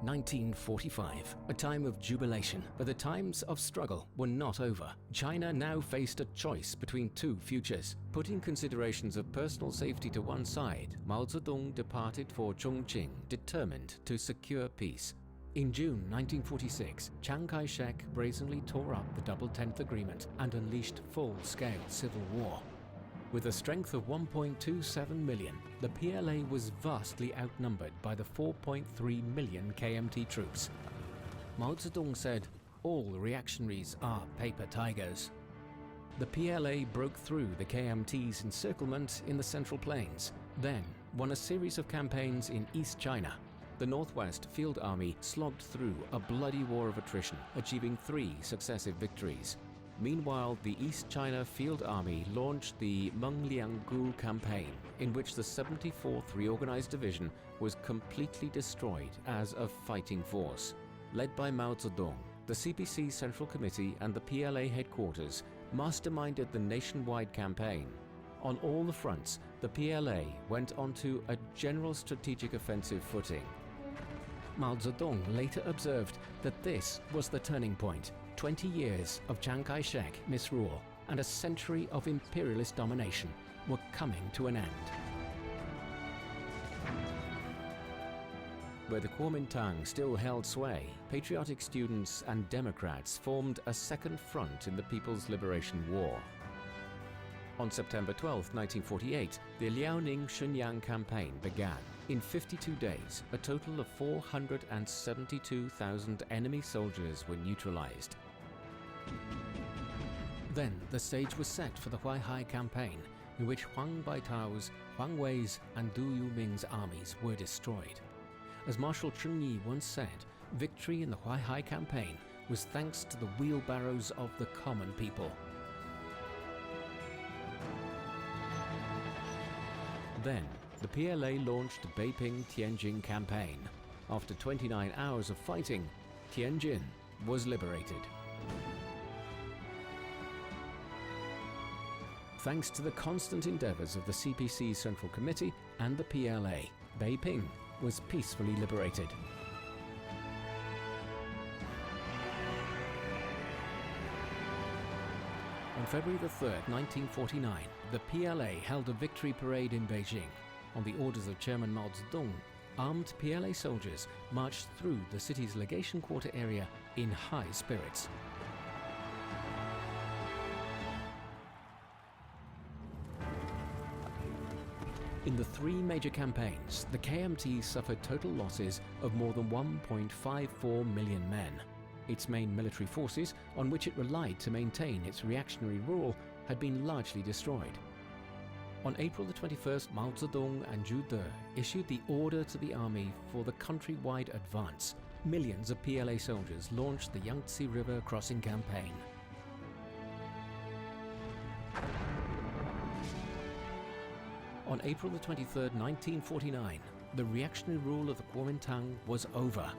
1945, a time of jubilation, but the times of struggle were not over. China now faced a choice between two futures. Putting considerations of personal safety to one side, Mao Zedong departed for Chongqing, determined to secure peace. In June 1946, Chiang Kai-shek brazenly tore up the Double Tenth Agreement and unleashed full-scale civil war. With a strength of 1.27 million, the PLA was vastly outnumbered by the 4.3 million KMT troops. Mao Zedong said, "All reactionaries are paper tigers." The PLA broke through the KMT's encirclement in the Central Plains, then won a series of campaigns in East China. The Northwest Field Army slogged through a bloody war of attrition, achieving 3 successive victories. Meanwhile, the East China Field Army launched the Menglianggu campaign, in which the 74th Reorganized Division was completely destroyed as a fighting force. Led by Mao Zedong, the CPC Central Committee and the PLA headquarters masterminded the nationwide campaign. On all the fronts, the PLA went onto a general strategic offensive footing. Mao Zedong later observed that this was the turning point. 20 years of Chiang Kai-shek misrule and a century of imperialist domination were coming to an end. Where the Kuomintang still held sway, patriotic students and Democrats formed a second front in the People's Liberation War. On September 12, 1948, the Liaoning Shenyang campaign began. In 52 days, a total of 472,000 enemy soldiers were neutralized. Then the stage was set for the Huaihai campaign, in which Huang Baitao's, Huang Wei's and Du Yuming's armies were destroyed. As Marshal Cheng Yi once said, victory in the Huaihai campaign was thanks to the wheelbarrows of the common people. Then, the PLA launched the Beiping-Tianjin campaign. After 29 hours of fighting, Tianjin was liberated. Thanks to the constant endeavors of the CPC Central Committee and the PLA, Beiping was peacefully liberated. On February 3, 1949, the PLA held a victory parade in Beijing. On the orders of Chairman Mao Zedong, armed PLA soldiers marched through the city's legation quarter area in high spirits. In the 3 major campaigns, the KMT suffered total losses of more than 1.54 million men. Its main military forces, on which it relied to maintain its reactionary rule, had been largely destroyed. On April 21st, Mao Zedong and Zhu De issued the order to the army for the countrywide advance. Millions of PLA soldiers launched the Yangtze River crossing campaign. On April 23, 1949, the reactionary rule of the Kuomintang was over.